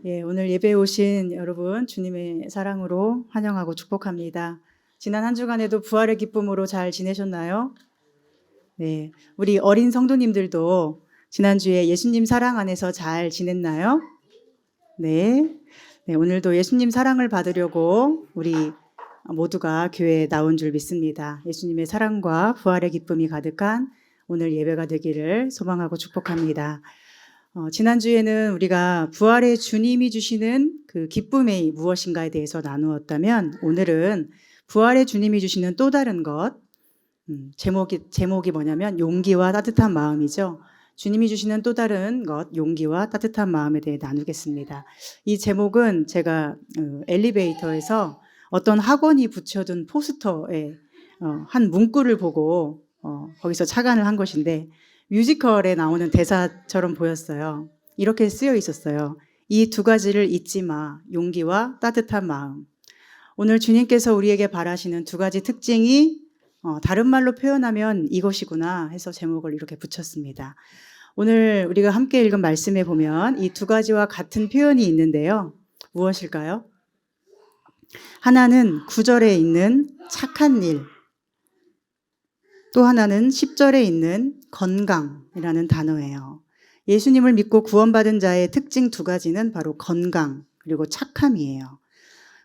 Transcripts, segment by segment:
예, 오늘 예배에 오신 여러분 주님의 사랑으로 환영하고 축복합니다. 지난 한 주간에도 부활의 기쁨으로 잘 지내셨나요? 네, 우리 어린 성도님들도 지난주에 예수님 사랑 안에서 잘 지냈나요? 네, 네, 오늘도 예수님 사랑을 받으려고 우리 모두가 교회에 나온 줄 믿습니다. 예수님의 사랑과 부활의 기쁨이 가득한 오늘 예배가 되기를 소망하고 축복합니다. 지난주에는 우리가 부활의 주님이 주시는 그 기쁨이 무엇인가에 대해서 나누었다면 오늘은 부활의 주님이 주시는 또 다른 것, 제목이 뭐냐면 용기와 따뜻한 마음이죠. 주님이 주시는 또 다른 것, 용기와 따뜻한 마음에 대해 나누겠습니다. 이 제목은 제가 엘리베이터에서 어떤 학원이 붙여둔 포스터에 한 문구를 보고 거기서 착안을 한 것인데 뮤지컬에 나오는 대사처럼 보였어요. 이렇게 쓰여 있었어요. 이 두 가지를 잊지 마. 용기와 따뜻한 마음. 오늘 주님께서 우리에게 바라시는 두 가지 특징이 다른 말로 표현하면 이것이구나 해서 제목을 이렇게 붙였습니다. 오늘 우리가 함께 읽은 말씀에 보면 이 두 가지와 같은 표현이 있는데요. 무엇일까요? 하나는 9절에 있는 착한 일, 또 하나는 10절에 있는 건강이라는 단어예요. 예수님을 믿고 구원받은 자의 특징 두 가지는 바로 건강 그리고 착함이에요.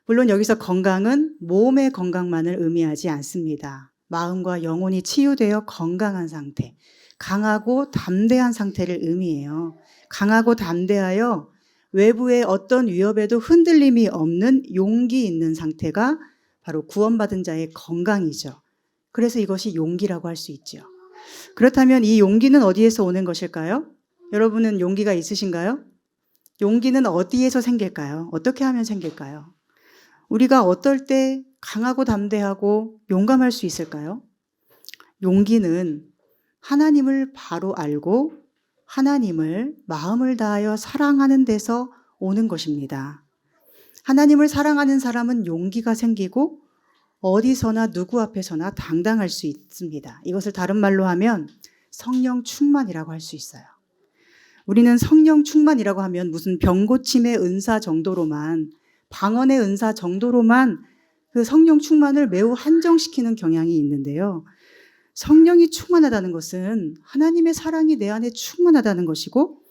물론 여기서 건강은 몸의 건강만을 의미하지 않습니다. 마음과 영혼이 치유되어 건강한 상태, 강하고 담대한 상태를 의미해요. 강하고 담대하여 외부의 어떤 위협에도 흔들림이 없는 용기 있는 상태가 바로 구원받은 자의 건강이죠. 그래서 이것이 용기라고 할 수 있죠. 그렇다면 이 용기는 어디에서 오는 것일까요? 여러분은 용기가 있으신가요? 용기는 어디에서 생길까요? 어떻게 하면 생길까요? 우리가 어떨 때 강하고 담대하고 용감할 수 있을까요? 용기는 하나님을 바로 알고 하나님을 마음을 다하여 사랑하는 데서 오는 것입니다. 하나님을 사랑하는 사람은 용기가 생기고 어디서나 누구 앞에서나 당당할 수 있습니다. 이것을 다른 말로 하면 성령 충만이라고 할 수 있어요. 우리는 성령 충만이라고 하면 무슨 병 고침의 은사 정도로만, 방언의 은사 정도로만 그 성령 충만을 매우 한정시키는 경향이 있는데요. 성령이 충만하다는 것은 하나님의 사랑이 내 안에 충만하다는 것이고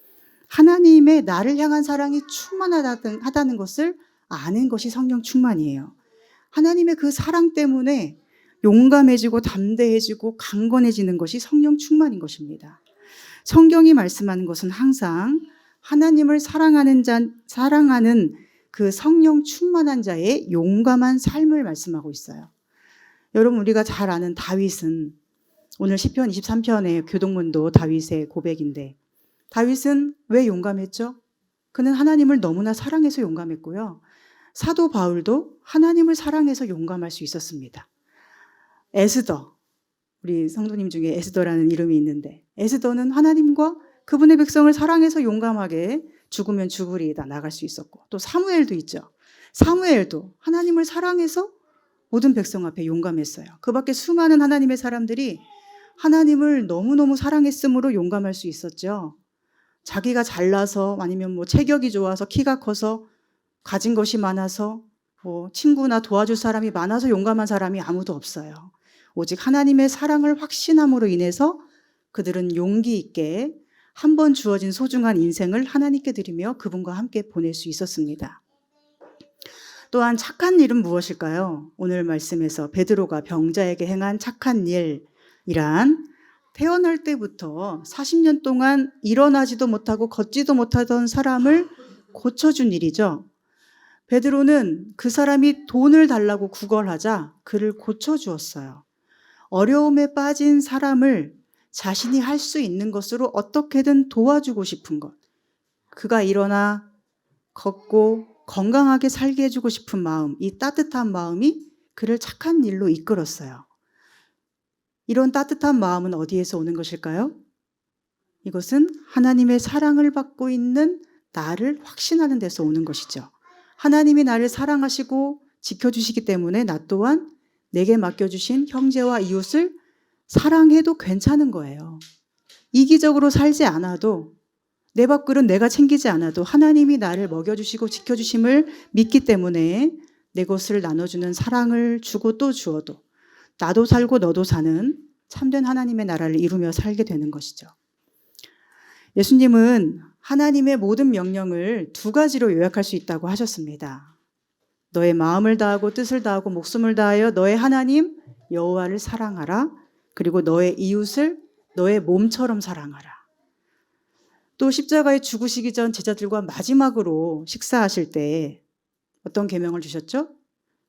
하나님의 나를 향한 사랑이 충만하다는 것을 아는 것이 성령 충만이에요. 하나님의 그 사랑 때문에 용감해지고 담대해지고 강건해지는 것이 성령 충만인 것입니다. 성경이 말씀하는 것은 항상 하나님을 사랑하는 그 성령 충만한 자의 용감한 삶을 말씀하고 있어요. 여러분, 우리가 잘 아는 다윗은 오늘 시편 23편의 교동문도 다윗의 고백인데 다윗은 왜 용감했죠? 그는 하나님을 너무나 사랑해서 용감했고요. 사도 바울도 하나님을 사랑해서 용감할 수 있었습니다. 에스더, 우리 성도님 중에 에스더라는 이름이 있는데 에스더는 하나님과 그분의 백성을 사랑해서 용감하게 죽으면 죽으리이다 나갈 수 있었고, 또 사무엘도 있죠. 사무엘도 하나님을 사랑해서 모든 백성 앞에 용감했어요. 그 밖에 수많은 하나님의 사람들이 하나님을 너무너무 사랑했으므로 용감할 수 있었죠. 자기가 잘나서 아니면 체격이 좋아서 키가 커서 가진 것이 많아서 친구나 도와줄 사람이 많아서 용감한 사람이 아무도 없어요. 오직 하나님의 사랑을 확신함으로 인해서 그들은 용기 있게 한 번 주어진 소중한 인생을 하나님께 드리며 그분과 함께 보낼 수 있었습니다. 또한 착한 일은 무엇일까요? 오늘 말씀에서 베드로가 병자에게 행한 착한 일이란 태어날 때부터 40년 동안 일어나지도 못하고 걷지도 못하던 사람을 고쳐준 일이죠. 베드로는 그 사람이 돈을 달라고 구걸하자 그를 고쳐주었어요. 어려움에 빠진 사람을 자신이 할 수 있는 것으로 어떻게든 도와주고 싶은 것. 그가 일어나 걷고 건강하게 살게 해주고 싶은 마음, 이 따뜻한 마음이 그를 착한 일로 이끌었어요. 이런 따뜻한 마음은 어디에서 오는 것일까요? 이것은 하나님의 사랑을 받고 있는 나를 확신하는 데서 오는 것이죠. 하나님이 나를 사랑하시고 지켜주시기 때문에 나 또한 내게 맡겨주신 형제와 이웃을 사랑해도 괜찮은 거예요. 이기적으로 살지 않아도 내 밥그릇 내가 챙기지 않아도 하나님이 나를 먹여주시고 지켜주심을 믿기 때문에 내 것을 나눠주는 사랑을 주고 또 주어도 나도 살고 너도 사는 참된 하나님의 나라를 이루며 살게 되는 것이죠. 예수님은 하나님의 모든 명령을 두 가지로 요약할 수 있다고 하셨습니다. 너의 마음을 다하고 뜻을 다하고 목숨을 다하여 너의 하나님 여호와를 사랑하라. 그리고 너의 이웃을 너의 몸처럼 사랑하라. 또 십자가에 죽으시기 전 제자들과 마지막으로 식사하실 때 어떤 계명을 주셨죠?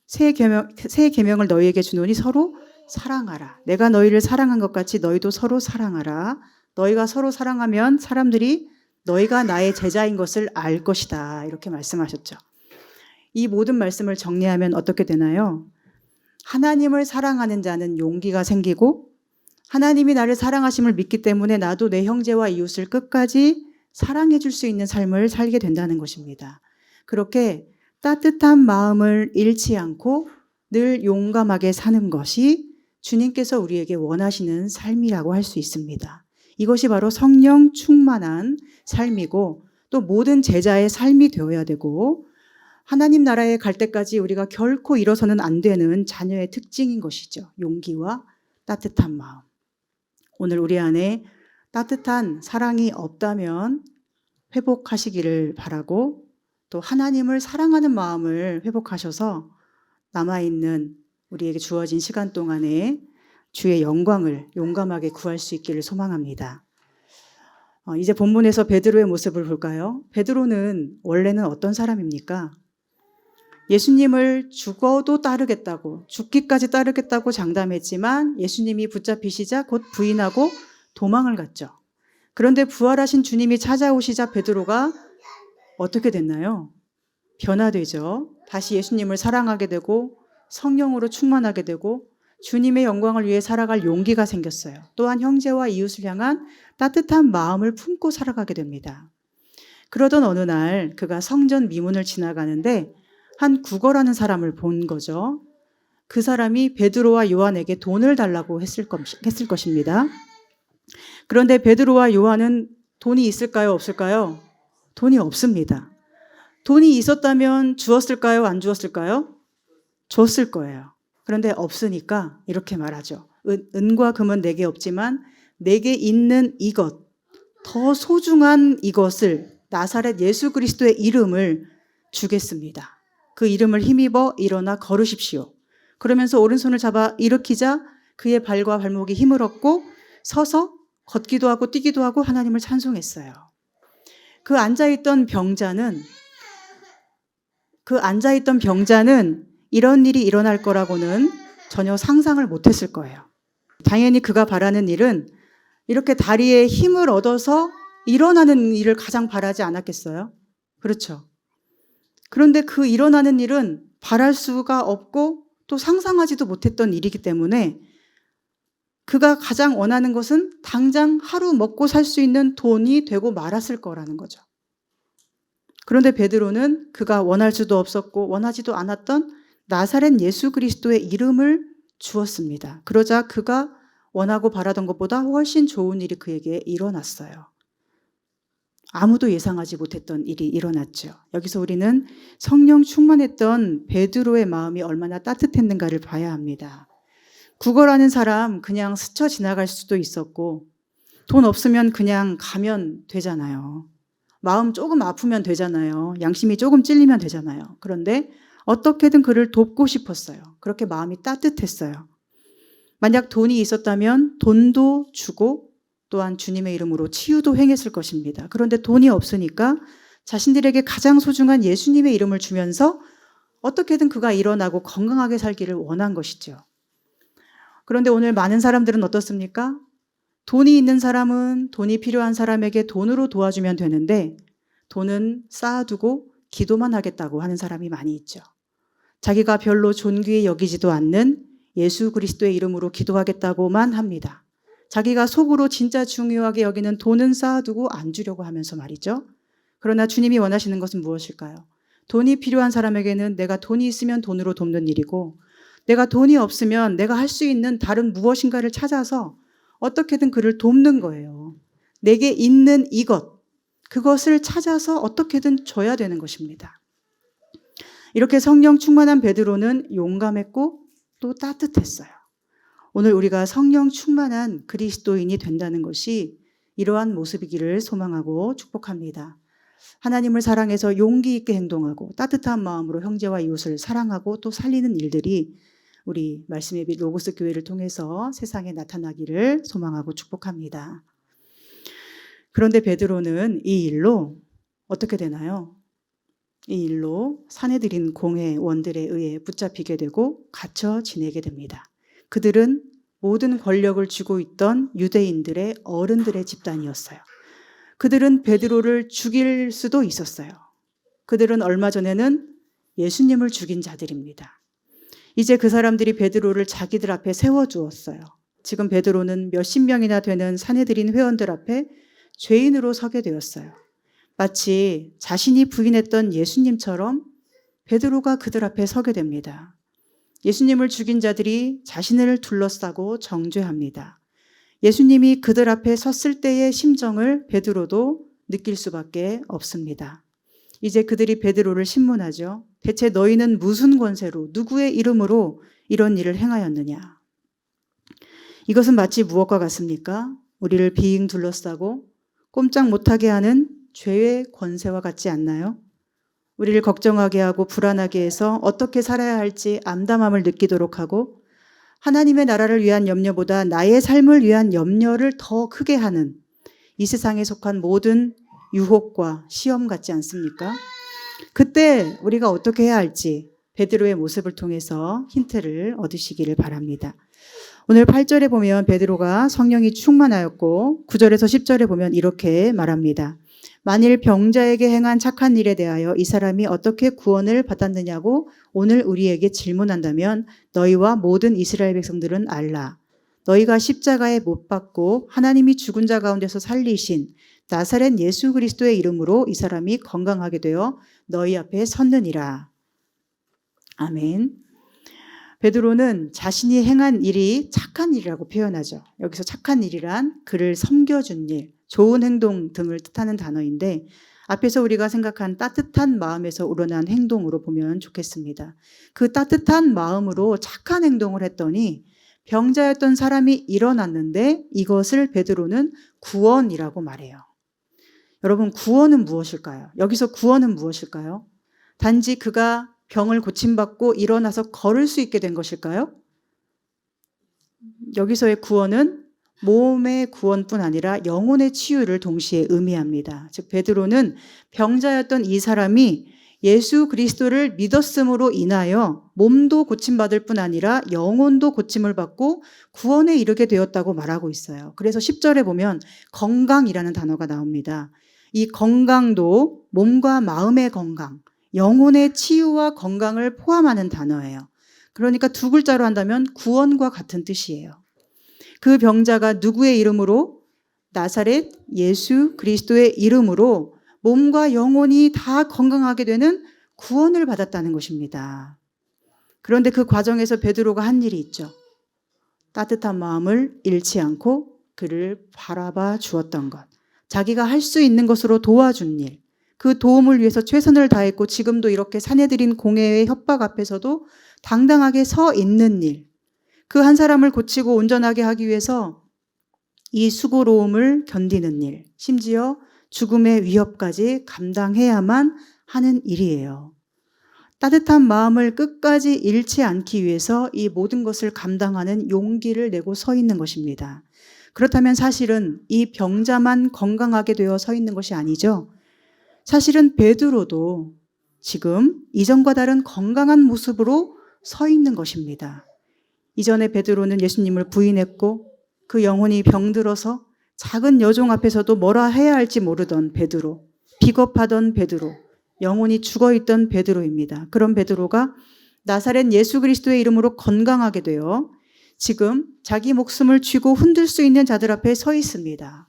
새 계명을 너희에게 주노니 서로 사랑하라. 내가 너희를 사랑한 것 같이 너희도 서로 사랑하라. 너희가 서로 사랑하면 사람들이 너희가 나의 제자인 것을 알 것이다. 이렇게 말씀하셨죠. 이 모든 말씀을 정리하면 어떻게 되나요? 하나님을 사랑하는 자는 용기가 생기고 하나님이 나를 사랑하심을 믿기 때문에 나도 내 형제와 이웃을 끝까지 사랑해 줄 수 있는 삶을 살게 된다는 것입니다. 그렇게 따뜻한 마음을 잃지 않고 늘 용감하게 사는 것이 주님께서 우리에게 원하시는 삶이라고 할 수 있습니다. 이것이 바로 성령 충만한 삶이고 또 모든 제자의 삶이 되어야 되고 하나님 나라에 갈 때까지 우리가 결코 잃어서는 안 되는 자녀의 특징인 것이죠. 용기와 따뜻한 마음. 오늘 우리 안에 따뜻한 사랑이 없다면 회복하시기를 바라고 또 하나님을 사랑하는 마음을 회복하셔서 남아있는 우리에게 주어진 시간 동안에 주의 영광을 용감하게 구할 수 있기를 소망합니다. 이제 본문에서 베드로의 모습을 볼까요? 베드로는 원래는 어떤 사람입니까? 예수님을 죽어도 따르겠다고 죽기까지 따르겠다고 장담했지만 예수님이 붙잡히시자 곧 부인하고 도망을 갔죠. 그런데 부활하신 주님이 찾아오시자 베드로가 어떻게 됐나요? 변화되죠. 다시 예수님을 사랑하게 되고 성령으로 충만하게 되고 주님의 영광을 위해 살아갈 용기가 생겼어요. 또한 형제와 이웃을 향한 따뜻한 마음을 품고 살아가게 됩니다. 그러던 어느 날 그가 성전 미문을 지나가는데 한 구걸하는 사람을 본 거죠. 그 사람이 베드로와 요한에게 돈을 달라고 했을 것입니다. 그런데 베드로와 요한은 돈이 있을까요? 없을까요? 돈이 없습니다. 돈이 있었다면 주었을까요? 안 주었을까요? 줬을 거예요. 그런데 없으니까 이렇게 말하죠. 은과 금은 내게 없지만 내게 있는 이것, 더 소중한 이것을 나사렛 예수 그리스도의 이름을 주겠습니다. 그 이름을 힘입어 일어나 걸으십시오. 그러면서 오른손을 잡아 일으키자 그의 발과 발목이 힘을 얻고 서서 걷기도 하고 뛰기도 하고 하나님을 찬송했어요. 그 앉아있던 병자는 이런 일이 일어날 거라고는 전혀 상상을 못했을 거예요. 당연히 그가 바라는 일은 이렇게 다리에 힘을 얻어서 일어나는 일을 가장 바라지 않았겠어요? 그렇죠. 그런데 그 일어나는 일은 바랄 수가 없고 또 상상하지도 못했던 일이기 때문에 그가 가장 원하는 것은 당장 하루 먹고 살 수 있는 돈이 되고 말았을 거라는 거죠. 그런데 베드로는 그가 원할 수도 없었고 원하지도 않았던 나사렛 예수 그리스도의 이름을 주었습니다. 그러자 그가 원하고 바라던 것보다 훨씬 좋은 일이 그에게 일어났어요. 아무도 예상하지 못했던 일이 일어났죠. 여기서 우리는 성령 충만했던 베드로의 마음이 얼마나 따뜻했는가를 봐야 합니다. 구걸하는 사람 그냥 스쳐 지나갈 수도 있었고 돈 없으면 그냥 가면 되잖아요. 마음 조금 아프면 되잖아요. 양심이 조금 찔리면 되잖아요. 그런데 어떻게든 그를 돕고 싶었어요. 그렇게 마음이 따뜻했어요. 만약 돈이 있었다면 돈도 주고 또한 주님의 이름으로 치유도 행했을 것입니다. 그런데 돈이 없으니까 자신들에게 가장 소중한 예수님의 이름을 주면서 어떻게든 그가 일어나고 건강하게 살기를 원한 것이죠. 그런데 오늘 많은 사람들은 어떻습니까? 돈이 있는 사람은 돈이 필요한 사람에게 돈으로 도와주면 되는데 돈은 쌓아두고 기도만 하겠다고 하는 사람이 많이 있죠. 자기가 별로 존귀히 여기지도 않는 예수 그리스도의 이름으로 기도하겠다고만 합니다. 자기가 속으로 진짜 중요하게 여기는 돈은 쌓아두고 안 주려고 하면서 말이죠. 그러나 주님이 원하시는 것은 무엇일까요? 돈이 필요한 사람에게는 내가 돈이 있으면 돈으로 돕는 일이고 내가 돈이 없으면 내가 할 수 있는 다른 무엇인가를 찾아서 어떻게든 그를 돕는 거예요. 내게 있는 이것, 그것을 찾아서 어떻게든 줘야 되는 것입니다. 이렇게 성령 충만한 베드로는 용감했고 또 따뜻했어요. 오늘 우리가 성령 충만한 그리스도인이 된다는 것이 이러한 모습이기를 소망하고 축복합니다. 하나님을 사랑해서 용기 있게 행동하고 따뜻한 마음으로 형제와 이웃을 사랑하고 또 살리는 일들이 우리 말씀의 빛 로고스 교회를 통해서 세상에 나타나기를 소망하고 축복합니다. 그런데 베드로는 이 일로 어떻게 되나요? 이 일로 사내들인 공회원들에 의해 붙잡히게 되고 갇혀 지내게 됩니다. 그들은 모든 권력을 쥐고 있던 유대인들의 어른들의 집단이었어요. 그들은 베드로를 죽일 수도 있었어요. 그들은 얼마 전에는 예수님을 죽인 자들입니다. 이제 그 사람들이 베드로를 자기들 앞에 세워주었어요. 지금 베드로는 몇십 명이나 되는 사내들인 회원들 앞에 죄인으로 서게 되었어요. 마치 자신이 부인했던 예수님처럼 베드로가 그들 앞에 서게 됩니다. 예수님을 죽인 자들이 자신을 둘러싸고 정죄합니다. 예수님이 그들 앞에 섰을 때의 심정을 베드로도 느낄 수밖에 없습니다. 이제 그들이 베드로를 신문하죠. 대체 너희는 무슨 권세로 누구의 이름으로 이런 일을 행하였느냐? 이것은 마치 무엇과 같습니까? 우리를 빙 둘러싸고 꼼짝 못하게 하는 죄의 권세와 같지 않나요? 우리를 걱정하게 하고 불안하게 해서 어떻게 살아야 할지 암담함을 느끼도록 하고 하나님의 나라를 위한 염려보다 나의 삶을 위한 염려를 더 크게 하는 이 세상에 속한 모든 유혹과 시험 같지 않습니까? 그때 우리가 어떻게 해야 할지 베드로의 모습을 통해서 힌트를 얻으시기를 바랍니다. 오늘 8절에 보면 베드로가 성령이 충만하였고 9절에서 10절에 보면 이렇게 말합니다. 만일 병자에게 행한 착한 일에 대하여 이 사람이 어떻게 구원을 받았느냐고 오늘 우리에게 질문한다면 너희와 모든 이스라엘 백성들은 알라. 너희가 십자가에 못 박고 하나님이 죽은 자 가운데서 살리신 나사렛 예수 그리스도의 이름으로 이 사람이 건강하게 되어 너희 앞에 섰느니라. 아멘. 베드로는 자신이 행한 일이 착한 일이라고 표현하죠. 여기서 착한 일이란 그를 섬겨준 일, 좋은 행동 등을 뜻하는 단어인데 앞에서 우리가 생각한 따뜻한 마음에서 우러난 행동으로 보면 좋겠습니다. 그 따뜻한 마음으로 착한 행동을 했더니 병자였던 사람이 일어났는데 이것을 베드로는 구원이라고 말해요. 여러분, 구원은 무엇일까요? 여기서 구원은 무엇일까요? 단지 그가 병을 고침받고 일어나서 걸을 수 있게 된 것일까요? 여기서의 구원은 몸의 구원뿐 아니라 영혼의 치유를 동시에 의미합니다. 즉 베드로는 병자였던 이 사람이 예수 그리스도를 믿었음으로 인하여 몸도 고침받을 뿐 아니라 영혼도 고침을 받고 구원에 이르게 되었다고 말하고 있어요. 그래서 10절에 보면 건강이라는 단어가 나옵니다. 이 건강도 몸과 마음의 건강, 영혼의 치유와 건강을 포함하는 단어예요. 그러니까 두 글자로 한다면 구원과 같은 뜻이에요. 그 병자가 누구의 이름으로? 나사렛 예수 그리스도의 이름으로 몸과 영혼이 다 건강하게 되는 구원을 받았다는 것입니다. 그런데 그 과정에서 베드로가 한 일이 있죠. 따뜻한 마음을 잃지 않고 그를 바라봐 주었던 것. 자기가 할 수 있는 것으로 도와준 일. 그 도움을 위해서 최선을 다했고 지금도 이렇게 사내들인 공회의 협박 앞에서도 당당하게 서 있는 일. 그 한 사람을 고치고 온전하게 하기 위해서 이 수고로움을 견디는 일. 심지어 죽음의 위협까지 감당해야만 하는 일이에요. 따뜻한 마음을 끝까지 잃지 않기 위해서 이 모든 것을 감당하는 용기를 내고 서 있는 것입니다. 그렇다면 사실은 이 병자만 건강하게 되어 서 있는 것이 아니죠. 사실은 베드로도 지금 이전과 다른 건강한 모습으로 서 있는 것입니다. 이전에 베드로는 예수님을 부인했고 그 영혼이 병들어서 작은 여종 앞에서도 뭐라 해야 할지 모르던 베드로, 비겁하던 베드로, 영혼이 죽어있던 베드로입니다. 그런 베드로가 나사렛 예수 그리스도의 이름으로 건강하게 되어 지금 자기 목숨을 쥐고 흔들 수 있는 자들 앞에 서 있습니다.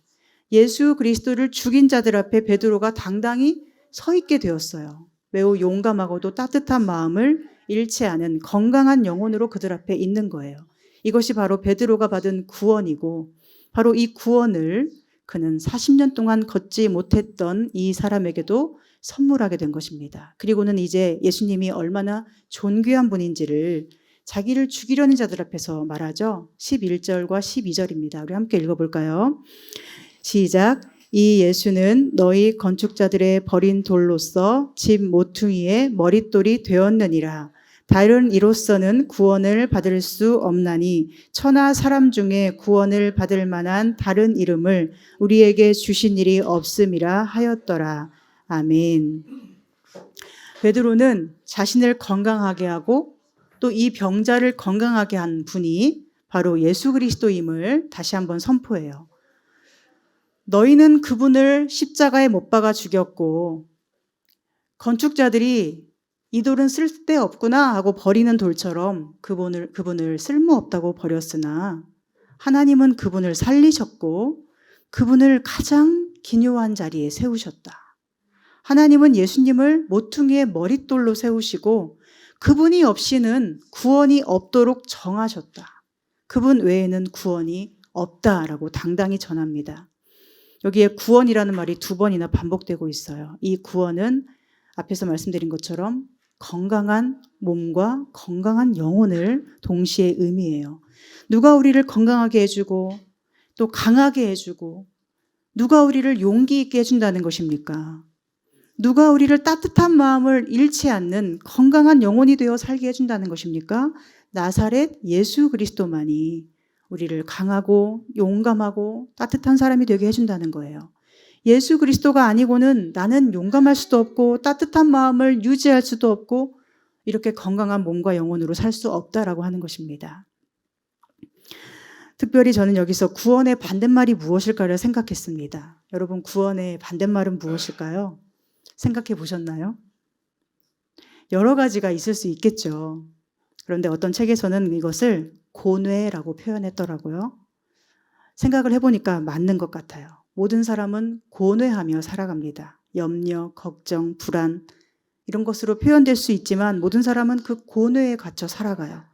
예수 그리스도를 죽인 자들 앞에 베드로가 당당히 서 있게 되었어요. 매우 용감하고도 따뜻한 마음을 잃지 않은 건강한 영혼으로 그들 앞에 있는 거예요. 이것이 바로 베드로가 받은 구원이고 바로 이 구원을 그는 40년 동안 걷지 못했던 이 사람에게도 선물하게 된 것입니다. 그리고는 이제 예수님이 얼마나 존귀한 분인지를 자기를 죽이려는 자들 앞에서 말하죠. 11절과 12절입니다. 우리 함께 읽어볼까요? 시작. 이 예수는 너희 건축자들의 버린 돌로서 집 모퉁이의 머릿돌이 되었느니라. 다른 이로서는 구원을 받을 수 없나니 천하 사람 중에 구원을 받을 만한 다른 이름을 우리에게 주신 일이 없음이라 하였더라. 아멘. 베드로는 자신을 건강하게 하고 또 이 병자를 건강하게 한 분이 바로 예수 그리스도임을 다시 한번 선포해요. 너희는 그분을 십자가에 못 박아 죽였고 건축자들이 이 돌은 쓸데없구나 하고 버리는 돌처럼 그분을 쓸모없다고 버렸으나 하나님은 그분을 살리셨고 그분을 가장 기묘한 자리에 세우셨다. 하나님은 예수님을 모퉁이의 머릿돌로 세우시고 그분이 없이는 구원이 없도록 정하셨다. 그분 외에는 구원이 없다라고 당당히 전합니다. 여기에 구원이라는 말이 2번이나 반복되고 있어요. 이 구원은 앞에서 말씀드린 것처럼 건강한 몸과 건강한 영혼을 동시에 의미해요. 누가 우리를 건강하게 해주고 또 강하게 해주고 누가 우리를 용기 있게 해준다는 것입니까? 누가 우리를 따뜻한 마음을 잃지 않는 건강한 영혼이 되어 살게 해준다는 것입니까? 나사렛 예수 그리스도만이 우리를 강하고 용감하고 따뜻한 사람이 되게 해준다는 거예요. 예수 그리스도가 아니고는 나는 용감할 수도 없고 따뜻한 마음을 유지할 수도 없고 이렇게 건강한 몸과 영혼으로 살 수 없다라고 하는 것입니다. 특별히 저는 여기서 구원의 반대말이 무엇일까를 생각했습니다. 여러분, 구원의 반대말은 무엇일까요? 생각해 보셨나요? 여러 가지가 있을 수 있겠죠. 그런데 어떤 책에서는 이것을 고뇌라고 표현했더라고요. 생각을 해보니까 맞는 것 같아요. 모든 사람은 고뇌하며 살아갑니다. 염려, 걱정, 불안 이런 것으로 표현될 수 있지만 모든 사람은 그 고뇌에 갇혀 살아가요.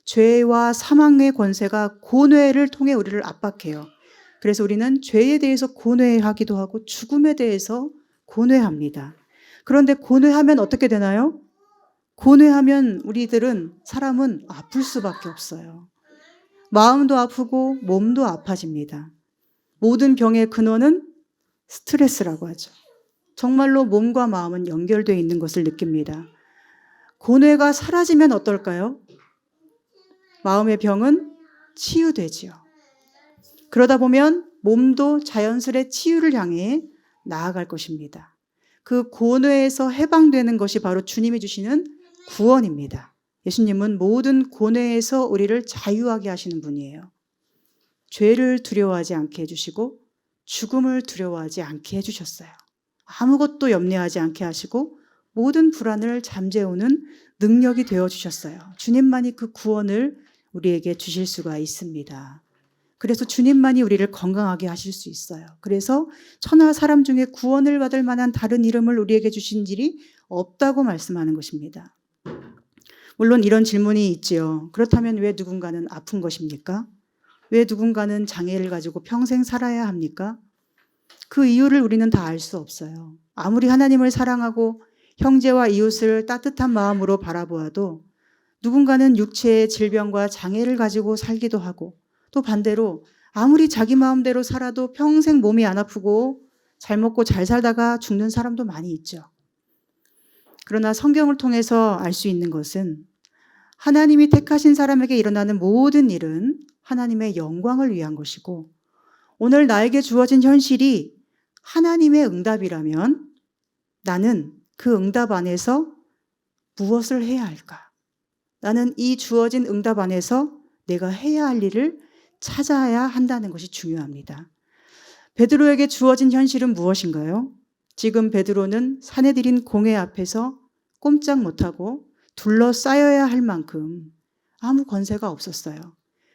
죄와 사망의 권세가 고뇌를 통해 우리를 압박해요. 그래서 우리는 죄에 대해서 고뇌하기도 하고 죽음에 대해서 고뇌합니다. 그런데 고뇌하면 어떻게 되나요? 고뇌하면 사람은 아플 수밖에 없어요. 마음도 아프고 몸도 아파집니다. 모든 병의 근원은 스트레스라고 하죠. 정말로 몸과 마음은 연결되어 있는 것을 느낍니다. 고뇌가 사라지면 어떨까요? 마음의 병은 치유되지요. 그러다 보면 몸도 자연스레 치유를 향해 나아갈 것입니다. 그 고뇌에서 해방되는 것이 바로 주님이 주시는 구원입니다. 예수님은 모든 고뇌에서 우리를 자유하게 하시는 분이에요. 죄를 두려워하지 않게 해주시고 죽음을 두려워하지 않게 해주셨어요. 아무것도 염려하지 않게 하시고 모든 불안을 잠재우는 능력이 되어주셨어요. 주님만이 그 구원을 우리에게 주실 수가 있습니다. 그래서 주님만이 우리를 건강하게 하실 수 있어요. 그래서 천하 사람 중에 구원을 받을 만한 다른 이름을 우리에게 주신 일이 없다고 말씀하는 것입니다. 물론 이런 질문이 있지요. 그렇다면 왜 누군가는 아픈 것입니까? 왜 누군가는 장애를 가지고 평생 살아야 합니까? 그 이유를 우리는 다 알 수 없어요. 아무리 하나님을 사랑하고 형제와 이웃을 따뜻한 마음으로 바라보아도 누군가는 육체의 질병과 장애를 가지고 살기도 하고 또 반대로 아무리 자기 마음대로 살아도 평생 몸이 안 아프고 잘 먹고 잘 살다가 죽는 사람도 많이 있죠. 그러나 성경을 통해서 알 수 있는 것은 하나님이 택하신 사람에게 일어나는 모든 일은 하나님의 영광을 위한 것이고 오늘 나에게 주어진 현실이 하나님의 응답이라면 나는 그 응답 안에서 무엇을 해야 할까? 나는 이 주어진 응답 안에서 내가 해야 할 일을 찾아야 한다는 것이 중요합니다. 베드로에게 주어진 현실은 무엇인가요? 지금 베드로는 사내들인 공회 앞에서 꼼짝 못하고 둘러싸여야 할 만큼 아무 권세가 없었어요.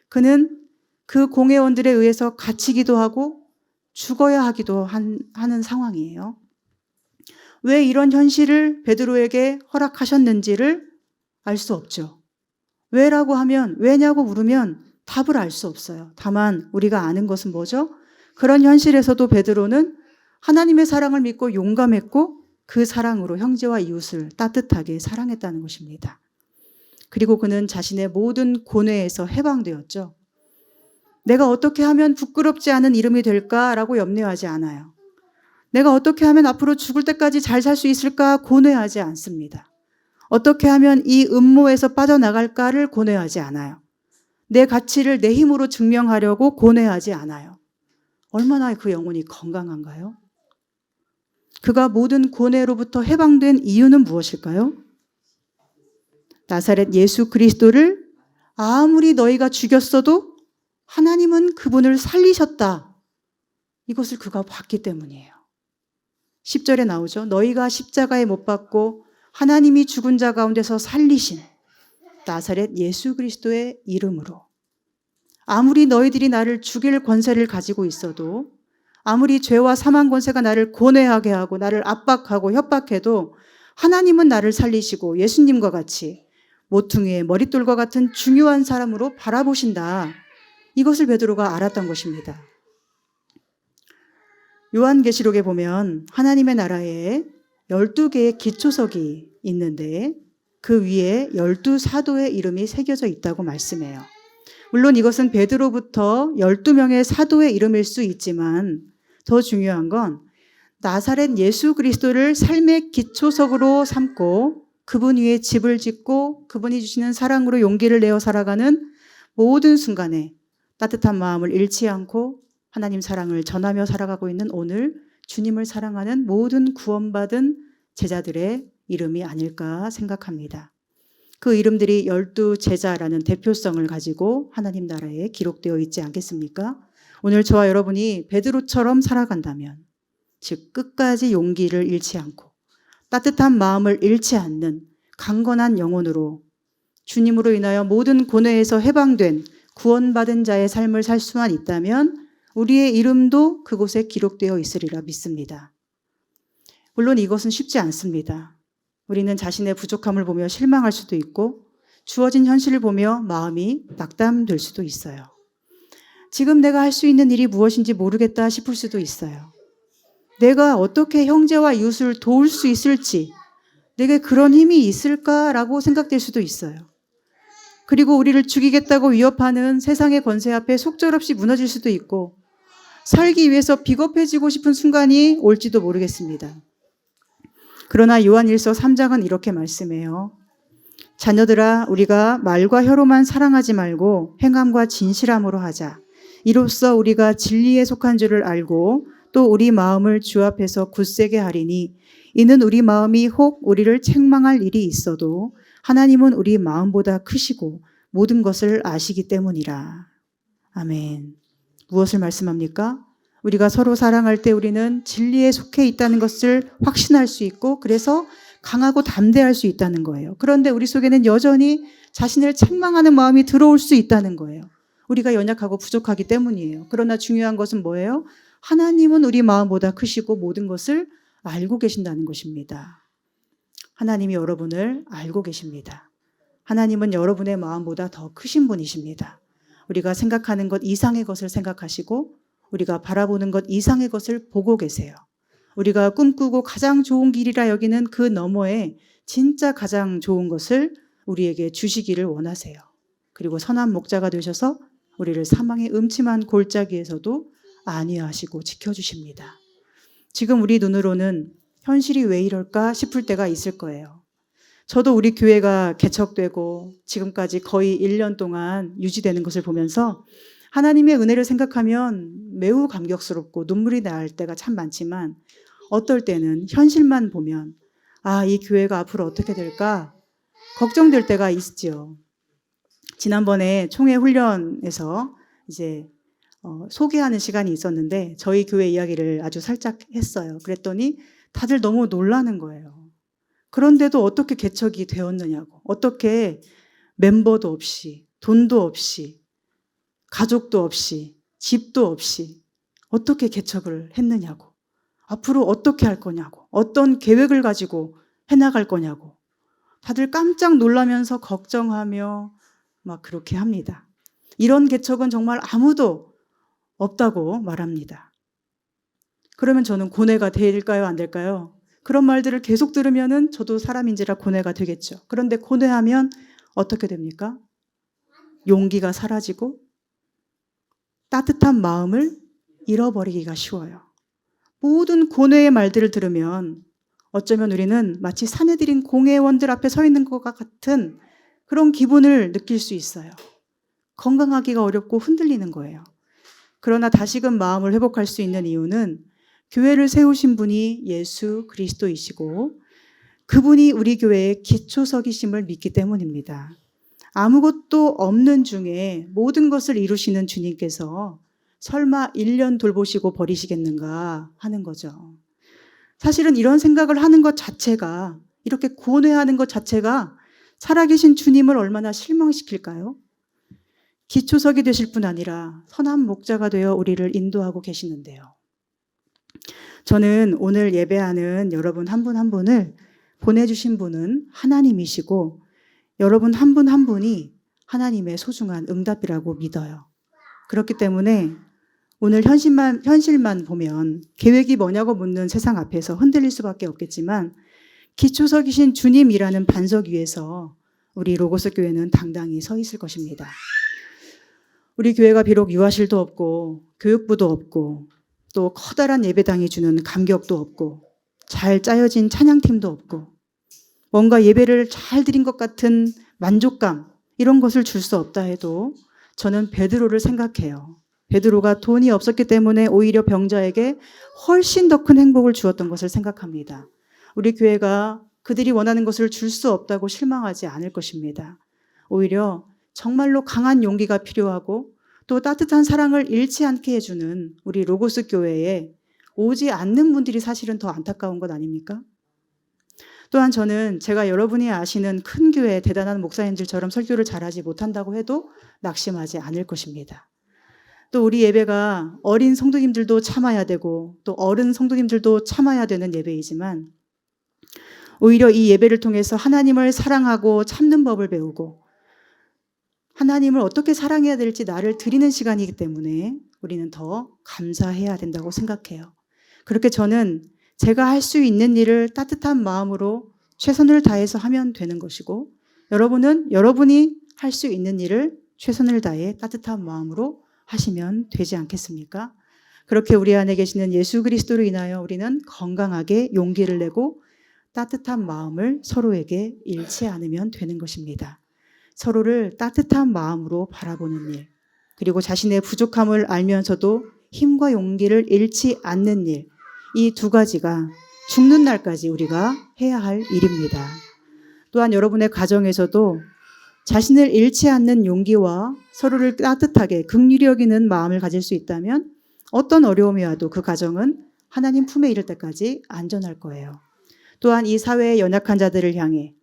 그는 그 공회원들에 의해서 갇히기도 하고 죽어야 하기도 하는 상황이에요. 왜 이런 현실을 베드로에게 허락하셨는지를 알 수 없죠. 왜냐고 물으면 답을 알 수 없어요. 다만 우리가 아는 것은 뭐죠? 그런 현실에서도 베드로는 하나님의 사랑을 믿고 용감했고 그 사랑으로 형제와 이웃을 따뜻하게 사랑했다는 것입니다. 그리고 그는 자신의 모든 고뇌에서 해방되었죠. 내가 어떻게 하면 부끄럽지 않은 이름이 될까라고 염려하지 않아요. 내가 어떻게 하면 앞으로 죽을 때까지 잘 살 수 있을까 고뇌하지 않습니다. 어떻게 하면 이 음모에서 빠져나갈까를 고뇌하지 않아요. 내 가치를 내 힘으로 증명하려고 고뇌하지 않아요. 얼마나 그 영혼이 건강한가요? 그가 모든 고뇌로부터 해방된 이유는 무엇일까요? 나사렛 예수 그리스도를 아무리 너희가 죽였어도 하나님은 그분을 살리셨다. 이것을 그가 봤기 때문이에요. 10절에 나오죠. 너희가 십자가에 못 박고 하나님이 죽은 자 가운데서 살리신 나사렛 예수 그리스도의 이름으로. 아무리 너희들이 나를 죽일 권세를 가지고 있어도, 아무리 죄와 사망 권세가 나를 고뇌하게 하고 나를 압박하고 협박해도 하나님은 나를 살리시고 예수님과 같이 모퉁이의 머릿돌과 같은 중요한 사람으로 바라보신다. 이것을 베드로가 알았던 것입니다. 요한계시록에 보면 하나님의 나라에 12개의 기초석이 있는데 그 위에 12사도의 이름이 새겨져 있다고 말씀해요. 물론 이것은 베드로부터 12명의 사도의 이름일 수 있지만 더 중요한 건 나사렛 예수 그리스도를 삶의 기초석으로 삼고 그분 위에 집을 짓고 그분이 주시는 사랑으로 용기를 내어 살아가는 모든 순간에 따뜻한 마음을 잃지 않고 하나님 사랑을 전하며 살아가고 있는 오늘 주님을 사랑하는 모든 구원받은 제자들의 이름이 아닐까 생각합니다. 그 이름들이 12제자라는 대표성을 가지고 하나님 나라에 기록되어 있지 않겠습니까? 오늘 저와 여러분이 베드로처럼 살아간다면, 즉 끝까지 용기를 잃지 않고 따뜻한 마음을 잃지 않는 강건한 영혼으로 주님으로 인하여 모든 고뇌에서 해방된 구원받은 자의 삶을 살 수만 있다면 우리의 이름도 그곳에 기록되어 있으리라 믿습니다. 물론 이것은 쉽지 않습니다. 우리는 자신의 부족함을 보며 실망할 수도 있고 주어진 현실을 보며 마음이 낙담될 수도 있어요. 지금 내가 할 수 있는 일이 무엇인지 모르겠다 싶을 수도 있어요. 내가 어떻게 형제와 이웃을 도울 수 있을지, 내게 그런 힘이 있을까라고 생각될 수도 있어요. 그리고 우리를 죽이겠다고 위협하는 세상의 권세 앞에 속절없이 무너질 수도 있고 살기 위해서 비겁해지고 싶은 순간이 올지도 모르겠습니다. 그러나 요한일서 3장은 이렇게 말씀해요. 자녀들아, 우리가 말과 혀로만 사랑하지 말고 행함과 진실함으로 하자. 이로써 우리가 진리에 속한 줄을 알고 또 우리 마음을 주 앞에서 굳세게 하리니 이는 우리 마음이 혹 우리를 책망할 일이 있어도 하나님은 우리 마음보다 크시고 모든 것을 아시기 때문이라. 아멘. 무엇을 말씀합니까? 우리가 서로 사랑할 때 우리는 진리에 속해 있다는 것을 확신할 수 있고 그래서 강하고 담대할 수 있다는 거예요. 그런데 우리 속에는 여전히 자신을 책망하는 마음이 들어올 수 있다는 거예요. 우리가 연약하고 부족하기 때문이에요. 그러나 중요한 것은 뭐예요? 하나님은 우리 마음보다 크시고 모든 것을 알고 계신다는 것입니다. 하나님이 여러분을 알고 계십니다. 하나님은 여러분의 마음보다 더 크신 분이십니다. 우리가 생각하는 것 이상의 것을 생각하시고 우리가 바라보는 것 이상의 것을 보고 계세요. 우리가 꿈꾸고 가장 좋은 길이라 여기는 그 너머에 진짜 가장 좋은 것을 우리에게 주시기를 원하세요. 그리고 선한 목자가 되셔서 우리를 사망의 음침한 골짜기에서도 안위하시고 지켜주십니다. 지금 우리 눈으로는 현실이 왜 이럴까 싶을 때가 있을 거예요. 저도 우리 교회가 개척되고 지금까지 거의 1년 동안 유지되는 것을 보면서 하나님의 은혜를 생각하면 매우 감격스럽고 눈물이 날 때가 참 많지만 어떨 때는 현실만 보면 이 교회가 앞으로 어떻게 될까 걱정될 때가 있죠. 지난번에 총회 훈련에서 이제 소개하는 시간이 있었는데 저희 교회 이야기를 아주 살짝 했어요. 그랬더니 다들 너무 놀라는 거예요. 그런데도 어떻게 개척이 되었느냐고. 어떻게 멤버도 없이 돈도 없이 가족도 없이 집도 없이 어떻게 개척을 했느냐고. 앞으로 어떻게 할 거냐고. 어떤 계획을 가지고 해나갈 거냐고. 다들 깜짝 놀라면서 걱정하며 막 그렇게 합니다. 이런 개척은 정말 아무도 없다고 말합니다. 그러면 저는 고뇌가 될까요? 안 될까요? 그런 말들을 계속 들으면은 저도 사람인지라 고뇌가 되겠죠. 그런데 고뇌하면 어떻게 됩니까? 용기가 사라지고 따뜻한 마음을 잃어버리기가 쉬워요. 모든 고뇌의 말들을 들으면 어쩌면 우리는 마치 산에 들인 공회원들 앞에 서 있는 것과 같은 그런 기분을 느낄 수 있어요. 건강하기가 어렵고 흔들리는 거예요. 그러나 다시금 마음을 회복할 수 있는 이유는 교회를 세우신 분이 예수 그리스도이시고 그분이 우리 교회의 기초석이심을 믿기 때문입니다. 아무것도 없는 중에 모든 것을 이루시는 주님께서 설마 1년 돌보시고 버리시겠는가 하는 거죠. 사실은 이런 생각을 하는 것 자체가, 이렇게 고뇌하는 것 자체가 살아계신 주님을 얼마나 실망시킬까요? 기초석이 되실 뿐 아니라 선한 목자가 되어 우리를 인도하고 계시는데요. 저는 오늘 예배하는 여러분 한 분 한 분을 보내주신 분은 하나님이시고 여러분 한 분 한 분이 하나님의 소중한 응답이라고 믿어요. 그렇기 때문에 오늘 현실만 보면 계획이 뭐냐고 묻는 세상 앞에서 흔들릴 수밖에 없겠지만 기초석이신 주님이라는 반석 위에서 우리 로고스 교회는 당당히 서 있을 것입니다. 우리 교회가 비록 유아실도 없고 교육부도 없고 또 커다란 예배당이 주는 감격도 없고 잘 짜여진 찬양팀도 없고 뭔가 예배를 잘 드린 것 같은 만족감 이런 것을 줄 수 없다 해도 저는 베드로를 생각해요. 베드로가 돈이 없었기 때문에 오히려 병자에게 훨씬 더 큰 행복을 주었던 것을 생각합니다. 우리 교회가 그들이 원하는 것을 줄 수 없다고 실망하지 않을 것입니다. 오히려 정말로 강한 용기가 필요하고 또 따뜻한 사랑을 잃지 않게 해주는 우리 로고스 교회에 오지 않는 분들이 사실은 더 안타까운 것 아닙니까? 또한 저는 제가 여러분이 아시는 큰 교회 대단한 목사님들처럼 설교를 잘하지 못한다고 해도 낙심하지 않을 것입니다. 또 우리 예배가 어린 성도님들도 참아야 되고 또 어른 성도님들도 참아야 되는 예배이지만 오히려 이 예배를 통해서 하나님을 사랑하고 참는 법을 배우고 하나님을 어떻게 사랑해야 될지 나를 드리는 시간이기 때문에 우리는 더 감사해야 된다고 생각해요. 그렇게 저는 제가 할 수 있는 일을 따뜻한 마음으로 최선을 다해서 하면 되는 것이고 여러분은 여러분이 할 수 있는 일을 최선을 다해 따뜻한 마음으로 하시면 되지 않겠습니까? 그렇게 우리 안에 계시는 예수 그리스도로 인하여 우리는 건강하게 용기를 내고 따뜻한 마음을 서로에게 잃지 않으면 되는 것입니다. 서로를 따뜻한 마음으로 바라보는 일, 그리고 자신의 부족함을 알면서도 힘과 용기를 잃지 않는 일, 이 두 가지가 죽는 날까지 우리가 해야 할 일입니다. 또한 여러분의 가정에서도 자신을 잃지 않는 용기와 서로를 따뜻하게 긍휼히 여기는 마음을 가질 수 있다면 어떤 어려움이 와도 그 가정은 하나님 품에 이를 때까지 안전할 거예요. 또한 이 사회의 연약한 자들을 향해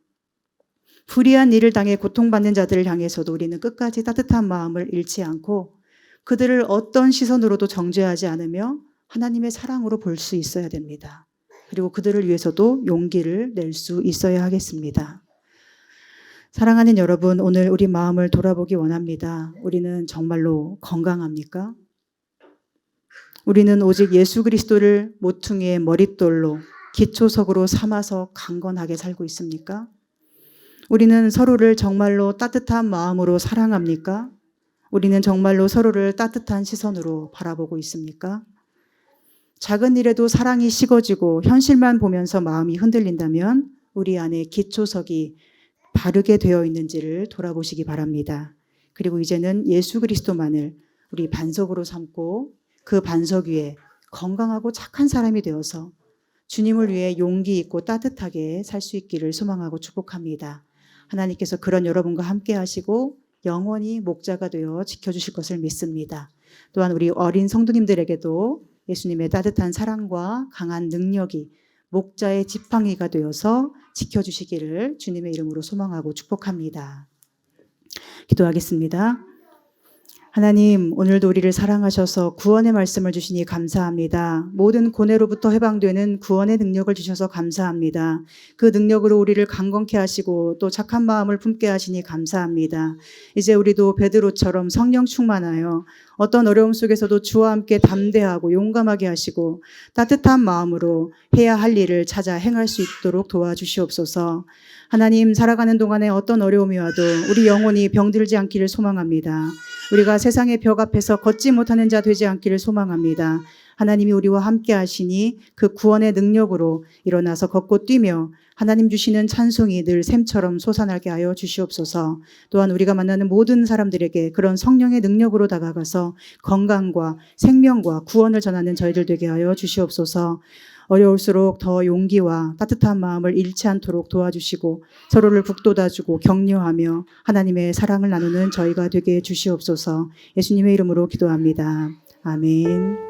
불의한 일을 당해 고통받는 자들을 향해서도 우리는 끝까지 따뜻한 마음을 잃지 않고 그들을 어떤 시선으로도 정죄하지 않으며 하나님의 사랑으로 볼 수 있어야 됩니다. 그리고 그들을 위해서도 용기를 낼 수 있어야 하겠습니다. 사랑하는 여러분, 오늘 우리 마음을 돌아보기 원합니다. 우리는 정말로 건강합니까? 우리는 오직 예수 그리스도를 모퉁이의 머릿돌로 기초석으로 삼아서 강건하게 살고 있습니까? 우리는 서로를 정말로 따뜻한 마음으로 사랑합니까? 우리는 정말로 서로를 따뜻한 시선으로 바라보고 있습니까? 작은 일에도 사랑이 식어지고 현실만 보면서 마음이 흔들린다면 우리 안에 기초석이 바르게 되어 있는지를 돌아보시기 바랍니다. 그리고 이제는 예수 그리스도만을 우리 반석으로 삼고 그 반석 위에 건강하고 착한 사람이 되어서 주님을 위해 용기 있고 따뜻하게 살 수 있기를 소망하고 축복합니다. 하나님께서 그런 여러분과 함께 하시고 영원히 목자가 되어 지켜주실 것을 믿습니다. 또한 우리 어린 성도님들에게도 예수님의 따뜻한 사랑과 강한 능력이 목자의 지팡이가 되어서 지켜주시기를 주님의 이름으로 소망하고 축복합니다. 기도하겠습니다. 하나님, 오늘도 우리를 사랑하셔서 구원의 말씀을 주시니 감사합니다. 모든 고뇌로부터 해방되는 구원의 능력을 주셔서 감사합니다. 그 능력으로 우리를 강건케 하시고 또 착한 마음을 품게 하시니 감사합니다. 이제 우리도 베드로처럼 성령 충만하여 어떤 어려움 속에서도 주와 함께 담대하고 용감하게 하시고 따뜻한 마음으로 해야 할 일을 찾아 행할 수 있도록 도와주시옵소서. 하나님, 살아가는 동안에 어떤 어려움이 와도 우리 영혼이 병들지 않기를 소망합니다. 우리가 세상의 벽 앞에서 걷지 못하는 자 되지 않기를 소망합니다. 하나님이 우리와 함께 하시니 그 구원의 능력으로 일어나서 걷고 뛰며 하나님 주시는 찬송이 늘 샘처럼 솟아나게 하여 주시옵소서. 또한 우리가 만나는 모든 사람들에게 그런 성령의 능력으로 다가가서 건강과 생명과 구원을 전하는 저희들 되게 하여 주시옵소서. 어려울수록 더 용기와 따뜻한 마음을 잃지 않도록 도와주시고 서로를 북돋아주고 격려하며 하나님의 사랑을 나누는 저희가 되게 해 주시옵소서. 예수님의 이름으로 기도합니다. 아멘.